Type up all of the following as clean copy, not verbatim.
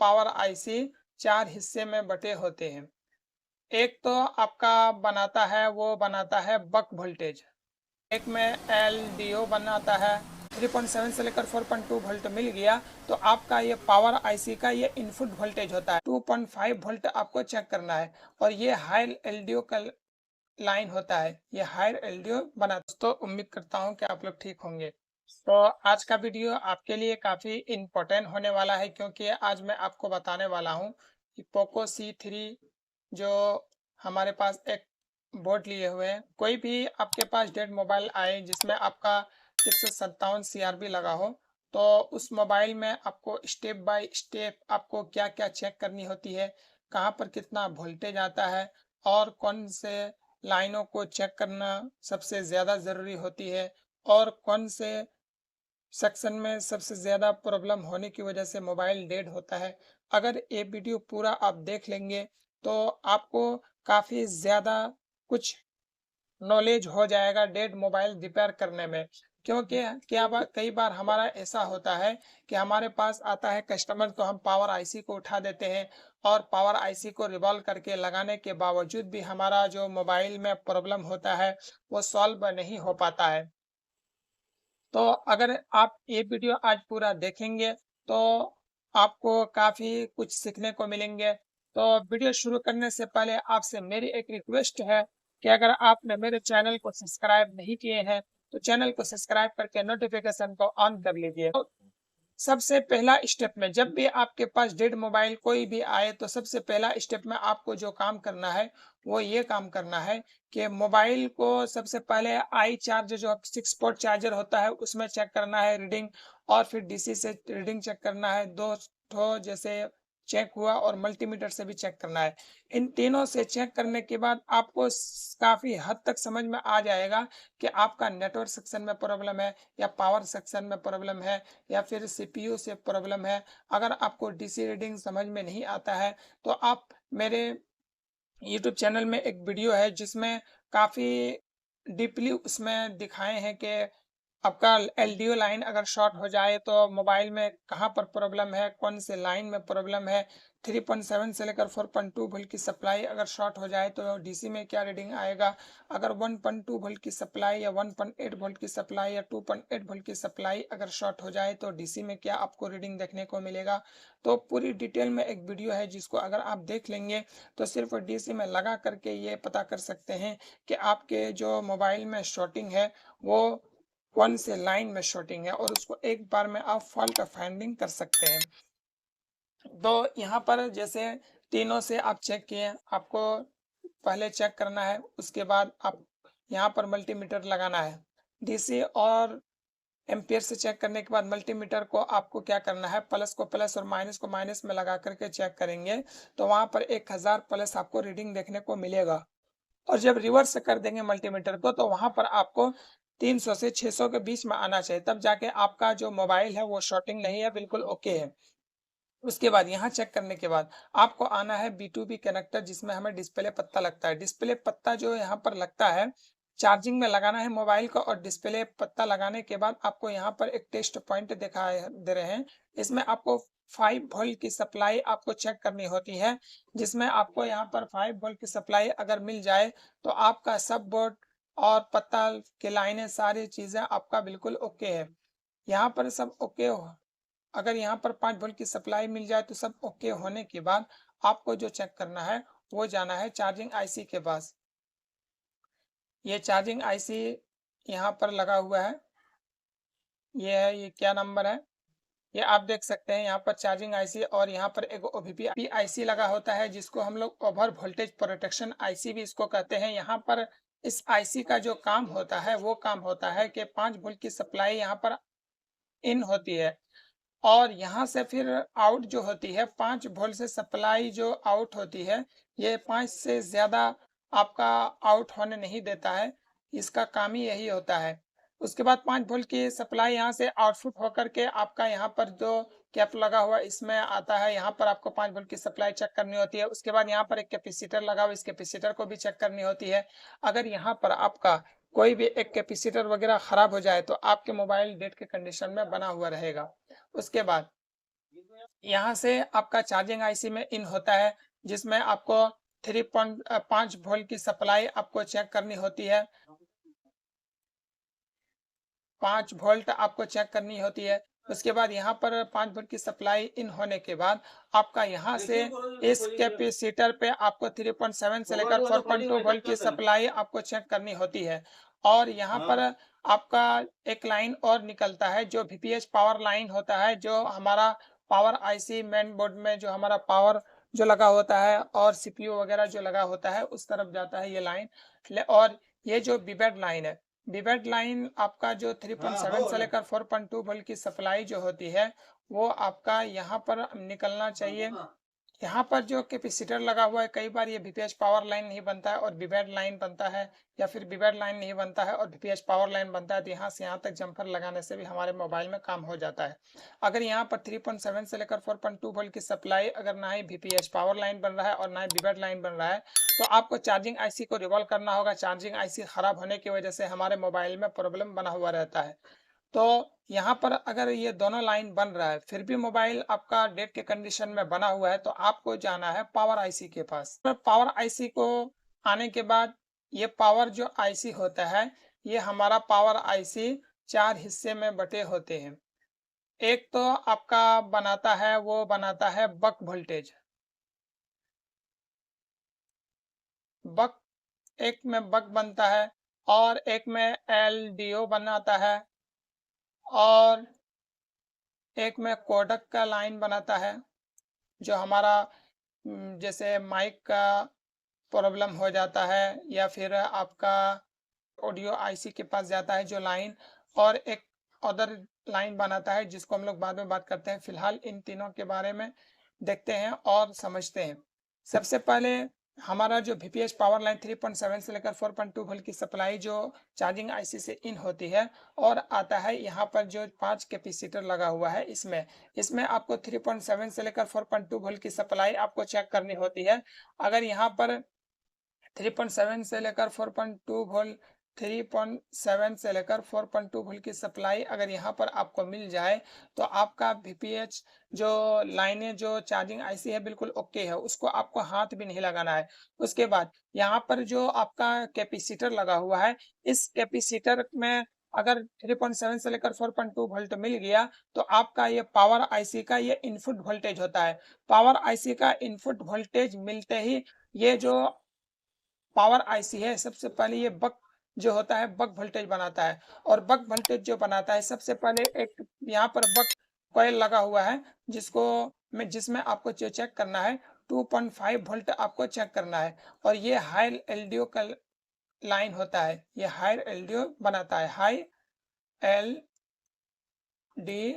Power IC 4 हिस्से में बँटे होते हैं। एक तो आपका बनाता है बक वोल्टेज, एक में एलडीओ बनाता है। 3.7 से लेकर 4.2 वोल्ट मिल गया तो आपका ये पावर आईसी का ये इनपुट वोल्टेज होता है। 2.5 वोल्ट आपको चेक करना है और ये हाई एलडीओ का लाइन होता है, ये हायर एलडीओ बना। तो उम्मीद करता हूँ कि आप लोग ठीक होंगे। तो आज का वीडियो आपके लिए काफ़ी इम्पोर्टेंट होने वाला है, क्योंकि आज मैं आपको बताने वाला हूँ कि पोको C3 जो हमारे पास एक बोर्ड लिए हुए हैं, कोई भी आपके पास डेड मोबाइल आए जिसमें आपका 357 सीआरबी लगा हो, तो उस मोबाइल में आपको स्टेप बाय स्टेप आपको क्या-क्या चेक करनी होती है, कहाँ पर कितना वोल्टेज आता है और कौन से लाइनों को चेक करना सबसे ज़्यादा ज़रूरी होती है और कौन से सेक्शन में सबसे ज़्यादा प्रॉब्लम होने की वजह से मोबाइल डेड होता है। अगर ये वीडियो पूरा आप देख लेंगे तो आपको काफ़ी ज़्यादा कुछ नॉलेज हो जाएगा डेड मोबाइल रिपेयर करने में। क्योंकि कई बार हमारा ऐसा होता है कि हमारे पास आता है कस्टमर, तो हम पावर आईसी को उठा देते हैं और पावर आईसी को रिवॉल्व करके लगाने के बावजूद भी हमारा जो मोबाइल में प्रॉब्लम होता है वो सॉल्व नहीं हो पाता है। तो अगर आप ये वीडियो आज पूरा देखेंगे तो आपको काफ़ी कुछ सीखने को मिलेंगे। तो वीडियो शुरू करने से पहले आपसे मेरी एक रिक्वेस्ट है कि अगर आपने मेरे चैनल को सब्सक्राइब नहीं किए हैं तो चैनल को सब्सक्राइब करके नोटिफिकेशन को ऑन कर लीजिए। तो सबसे पहला स्टेप में जब भी आपके पास डेड मोबाइल कोई भी आए तो सबसे पहला स्टेप में आपको जो काम करना है वो ये काम करना है कि मोबाइल को सबसे पहले आई चार्ज जो 6 पोर्ट चार्जर होता है उसमें चेक करना है रीडिंग, और फिर डीसी से रीडिंग चेक करना है, दो ठो जैसे चेक हुआ, और मल्टीमीटर से भी चेक करना है। इन तीनों से चेक करने के बाद आपको काफ़ी हद तक समझ में आ जाएगा कि आपका नेटवर्क सेक्शन में प्रॉब्लम है या पावर सेक्शन में प्रॉब्लम है या फिर सीपीयू से प्रॉब्लम है। अगर आपको डीसी रीडिंग समझ में नहीं आता है तो आप मेरे यूट्यूब चैनल में एक वीडियो है जिसमें काफ़ी डीपली उसमें दिखाए हैं कि आपका एलडीओ लाइन अगर शॉर्ट हो जाए तो मोबाइल में कहाँ पर प्रॉब्लम है, कौन से लाइन में प्रॉब्लम है। 3.7 से लेकर 4.2 वोल्ट की सप्लाई अगर शॉर्ट हो जाए तो डीसी में क्या रीडिंग आएगा। अगर 1.2 वोल्ट की सप्लाई या 1.8 वोल्ट की सप्लाई या 2.8 वोल्ट की सप्लाई अगर शॉर्ट हो जाए तो डीसी में क्या आपको रीडिंग देखने को मिलेगा। तो पूरी डिटेल में एक वीडियो है जिसको अगर आप देख लेंगे तो सिर्फ डीसी में लगा करके ये पता कर सकते हैं कि आपके जो मोबाइल में शॉर्टिंग है वो कौन से लाइन में शॉर्टिंग है, और उसको एक बार में आप फॉल्ट फाइंडिंग कर सकते हैं। तो यहाँ पर जैसे तीनों से आप चेक किए, आपको पहले चेक करना है, उसके बाद आप यहाँ पर मल्टीमीटर लगाना है। डीसी और एम्पियर से चेक करने के बाद मल्टीमीटर को आपको क्या करना है, प्लस को प्लस और माइनस को माइनस में लगा करके चेक करेंगे तो वहाँ पर 1000 प्लस आपको रीडिंग देखने को मिलेगा। और जब रिवर्स कर देंगे मल्टीमीटर को तो वहाँ पर आपको 300 से 600 के बीच में आना चाहिए, तब जाके आपका जो मोबाइल है वो शॉर्टिंग नहीं है, बिल्कुल ओके है। उसके बाद यहाँ चेक करने के बाद आपको आना है B2B कनेक्टर जिसमें हमें डिस्प्ले पत्ता लगता है। डिस्प्ले पत्ता जो यहाँ पर लगता है चार्जिंग में लगाना है मोबाइल को, और डिस्प्ले पत्ता लगाने के बाद आपको यहाँ पर एक टेस्ट पॉइंट दिखाई दे रहे हैं। इसमें आपको 5 वोल्ट की सप्लाई आपको चेक करनी होती है, जिसमें आपको यहाँ पर 5 वोल्ट की सप्लाई अगर मिल जाए तो आपका सब बोर्ड और पत्ता के लाइनें सारी चीज़ें आपका बिल्कुल ओके है। यहाँ पर सब ओके हो, अगर यहाँ पर 5 वोल्ट की सप्लाई मिल जाए तो सब ओके होने के बाद आपको जो चेक करना है वो जाना है चार्जिंग आईसी के पास। ये चार्जिंग आईसी यहाँ पर लगा हुआ है, ये है, ये क्या नंबर है, ये आप देख सकते हैं। यहाँ पर चार्जिंग आईसी और यहाँ पर एक ओवीपी आईसी लगा होता है जिसको हम लोग ओवर वोल्टेज प्रोटेक्शन आईसी भी इसको कहते हैं। यहाँ पर इस आईसी का जो काम होता है वो काम होता है कि 5 वोल्ट की सप्लाई यहाँ पर इन होती है और यहाँ से फिर आउट जो होती है 5 वोल्ट से सप्लाई जो आउट होती है, ये 5 से ज़्यादा आपका आउट होने नहीं देता है, इसका काम ही यही होता है। उसके बाद 5 वोल्ट की सप्लाई यहाँ से आउटपुट होकर के आपका यहाँ पर जो कैप लगा हुआ इसमें आता है, यहाँ पर आपको 5 वोल्ट की सप्लाई चेक करनी होती है। उसके बाद यहाँ पर एक कैपेसिटर लगा हुआ, इस कैपेसिटर को भी चेक करनी होती है। अगर यहाँ पर आपका कोई भी एक कैपेसिटर वगैरह खराब हो जाए तो आपके मोबाइल डेड के कंडीशन में बना हुआ रहेगा। उसके बाद यहाँ से आपका चार्जिंग आईसी में इन होता है, जिसमें आपको 3.5 वोल्ट की सप्लाई आपको चेक करनी होती है। 5 वोल्ट आपको चेक करनी होती है। उसके बाद यहाँ पर 5 वोल्ट की सप्लाई इन होने के बाद आपका यहाँ से इस कैपेसिटर पे आपको 3.7 से लेकर 4.2 वोल्ट की सप्लाई आपको चेक करनी होती है। और यहाँ पर आपका एक लाइन और निकलता है जो वीपीएच पावर लाइन होता है, जो हमारा पावर आईसी मेन बोर्ड में जो हमारा पावर जो लगा होता है और सीपीयू वगैरह जो लगा होता है उस तरफ जाता है ये लाइन। और ये जो वीबेड लाइन है, वीबेड लाइन आपका जो 3.7 से लेकर 4.2 वोल्ट की सप्लाई जो होती है वो आपका यहाँ पर निकलना चाहिए। यहाँ पर जो कैपेसिटर लगा हुआ है, कई बार ये वीपीएच पावर लाइन नहीं बनता है और वीबेड लाइन बनता है, या फिर वीबेड लाइन नहीं बनता है और वीपीएच पावर लाइन बनता है, तो यहाँ से यहाँ तक जम्पर लगाने से भी हमारे मोबाइल में काम हो जाता है। अगर यहाँ पर 3.7 से लेकर 4.2 वोल्ट की सप्लाई अगर ना ही वीपीएच पावर लाइन बन रहा है और ना ही वीबेड लाइन बन रहा है, तो आपको चार्जिंग आईसी को रिवॉल्व करना होगा। चार्जिंग आईसी खराब होने की वजह से हमारे मोबाइल में प्रॉब्लम बना हुआ रहता है। तो यहाँ पर अगर ये दोनों लाइन बन रहा है फिर भी मोबाइल आपका डेड के कंडीशन में बना हुआ है, तो आपको जाना है पावर आईसी के पास। पावर आईसी को आने के बाद ये पावर जो आईसी होता है, ये हमारा पावर आईसी 4 हिस्से में बटे होते हैं। एक तो आपका बनाता है बक वोल्टेज। बक एक में बक बनता है और एक में एलडीओ बनाता है और एक में कोडक का लाइन बनाता है, जो हमारा जैसे माइक का प्रॉब्लम हो जाता है या फिर आपका ऑडियो आईसी के पास जाता है जो लाइन, और एक अदर लाइन बनाता है जिसको हम लोग बाद में बात करते हैं। फिलहाल इन तीनों के बारे में देखते हैं और समझते हैं। सबसे पहले हमारा जो वीपीएच पावर लाइन 3.7 से लेकर 4.2 वोल्ट की सप्लाई जो चार्जिंग आईसी से इन होती है और आता है यहाँ पर जो 5 कैपेसिटर लगा हुआ है, इसमें आपको 3.7 से लेकर 4.2 वोल्ट की सप्लाई आपको चेक करनी होती है। अगर यहाँ पर 3.7 से लेकर 4.2 वोल्ट 3.7 से लेकर 4.2 वोल्ट की सप्लाई अगर यहाँ पर आपको मिल जाए, तो आपका वीपीएच जो लाइनें जो चार्जिंग आईसी है बिल्कुल ओके है, उसको आपको हाथ भी नहीं लगाना है। उसके बाद यहाँ पर जो आपका कैपेसिटर लगा हुआ है, इस कैपेसिटर में अगर 3.7 से लेकर 4.2 वोल्ट मिल गया, तो आपका ये पावर आईसी का ये इनपुट वोल्टेज होता है। पावर आईसी का इनपुट वोल्टेज मिलते ही ये जो पावर आईसी है सबसे पहले ये बक जो होता है बक वोल्टेज बनाता है, और बक वोल्टेज जो बनाता है सबसे पहले एक यहाँ पर बक कॉइल लगा हुआ है जिसमें आपको जो चेक करना है 2.5 वोल्ट आपको चेक करना है। और ये हाई एलडीओ का लाइन होता है, ये हाई एलडीओ बनाता है, हाई एल डी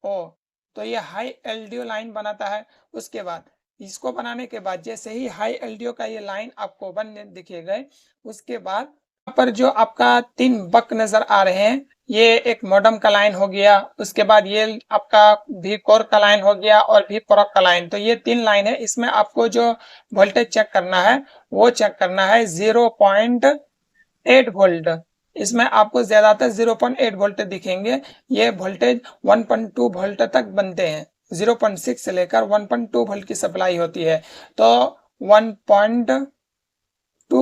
ओ। तो ये हाई एलडीओ लाइन बनाता है। उसके बाद इसको बनाने के बाद जैसे ही हाई एलडीओ का ये लाइन आपको बनने दिखेगा, उसके बाद यहाँ पर जो आपका 3 बक नजर आ रहे हैं, ये एक मॉडेम का लाइन हो गया, उसके बाद ये आपका भी कोर का लाइन हो गया और भी प्रोक का लाइन। तो ये 3 लाइन है, इसमें आपको जो वोल्टेज चेक करना है वो चेक करना है 0.8 वोल्ट। इसमें आपको ज्यादातर 0.8 वोल्ट दिखेंगे। ये वोल्टेज 1.2 वोल्ट तक बनते हैं, 0.6 से लेकर 1.2 वोल्ट की सप्लाई होती है, तो 1.2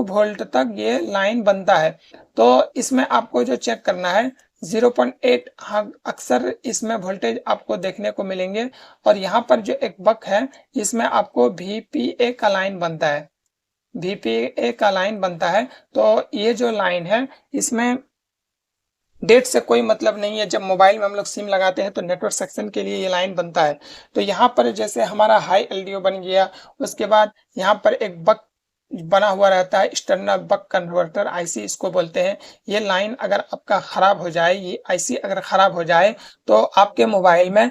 वोल्ट तक ये लाइन बनता है। तो इसमें आपको जो चेक करना है 0.8, हाँ अक्सर इसमें वोल्टेज आपको देखने को मिलेंगे। और यहाँ पर जो एक बक है इसमें आपको VPA का लाइन बनता है, VPA का लाइन बनता है। तो ये जो लाइन है इसमें डेट से कोई मतलब नहीं है। जब मोबाइल में हम लोग सिम लगाते हैं तो नेटवर्क सेक्शन के लिए ये लाइन बनता है। तो यहाँ पर जैसे हमारा हाई एलडीओ बन गया, उसके बाद यहाँ पर एक बक बना हुआ रहता है, एक्सटर्नल बक कन्वर्टर आईसी इसको बोलते हैं। ये लाइन अगर आपका खराब हो जाए, ये आईसी अगर खराब हो जाए, तो आपके मोबाइल में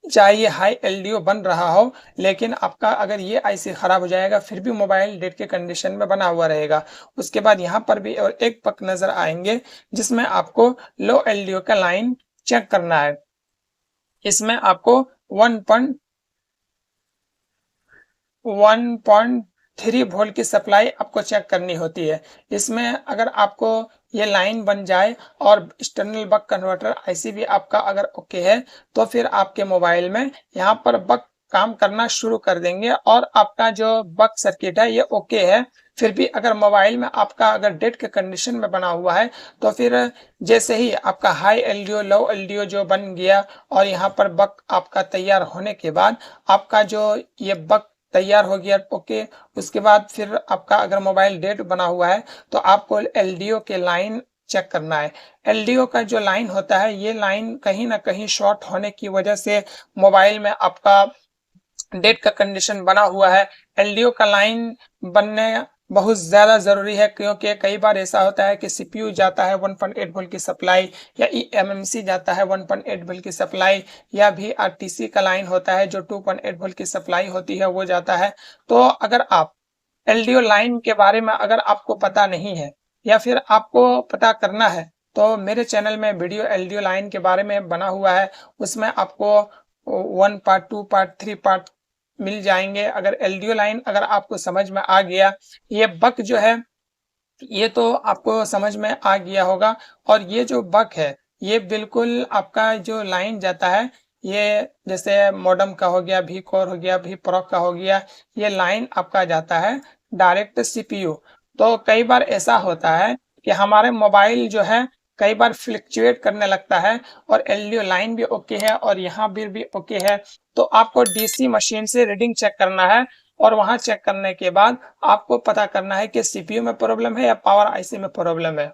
चाहे ये हाई एलडीओ बन रहा हो, लेकिन आपका अगर ये आईसी खराब हो जाएगा फिर भी मोबाइल डेड के कंडीशन में बना हुआ रहेगा। उसके बाद यहाँ पर भी और एक पक नजर आएंगे जिसमें आपको लो एलडीओ का लाइन चेक करना है। इसमें आपको 1.1 3 वोल्ट की सप्लाई आपको चेक करनी होती है। इसमें अगर आपको ये लाइन बन जाए और एक्सटर्नल बक कन्वर्टर आईसी भी आपका अगर ओके है, तो फिर आपके मोबाइल में यहाँ पर बक काम करना शुरू कर देंगे और आपका जो बक सर्किट है ये ओके है। फिर भी अगर मोबाइल में आपका अगर डेड के कंडीशन में बना हुआ है, तो फिर जैसे ही आपका हाई एलडीओ लो एलडीओ जो बन गया और यहाँ पर बक आपका तैयार होने के बाद आपका जो ये बक तैयार हो गया ओके, उसके बाद फिर आपका अगर मोबाइल डेड बना हुआ है, तो आपको एलडीओ के लाइन चेक करना है। एलडीओ का जो लाइन होता है, ये लाइन कहीं ना कहीं शॉर्ट होने की वजह से मोबाइल में आपका डेट का कंडीशन बना हुआ है। एलडीओ का लाइन बनने बहुत ज़्यादा ज़रूरी है, क्योंकि कई बार ऐसा होता है कि सीपीयू जाता है 1.8 वोल्ट की सप्लाई, या एमएमसी जाता है 1.8 वोल्ट की सप्लाई, या भी आरटीसी का लाइन होता है जो 2.8 वोल्ट की सप्लाई होती है वो जाता है। तो अगर आप एलडीओ लाइन के बारे में अगर आपको पता नहीं है या फिर आपको पता करना है, तो मेरे चैनल में वीडियो एलडीओ लाइन के बारे में बना हुआ है। उसमें आपको 1 पार्ट 2 पार्ट 3 पार्ट मिल जाएंगे। अगर एलडीओ लाइन अगर आपको समझ में आ गया, ये बक जो है ये तो आपको समझ में आ गया होगा। और ये जो बक है, ये बिल्कुल आपका जो लाइन जाता है, ये जैसे मॉडेम का हो गया, वी कोर हो गया, वी प्रो का हो गया, ये लाइन आपका जाता है डायरेक्ट सीपीयू। तो कई बार ऐसा होता है कि हमारे मोबाइल जो है कई बार फ्लक्चुएट करने लगता है, और एलडीओ लाइन भी ओके है और यहाँ भी ओके है। तो आपको डीसी मशीन से रीडिंग चेक करना है, और वहां चेक करने के बाद आपको पता करना है कि सीपीयू में प्रॉब्लम है या पावर आईसी में प्रॉब्लम है।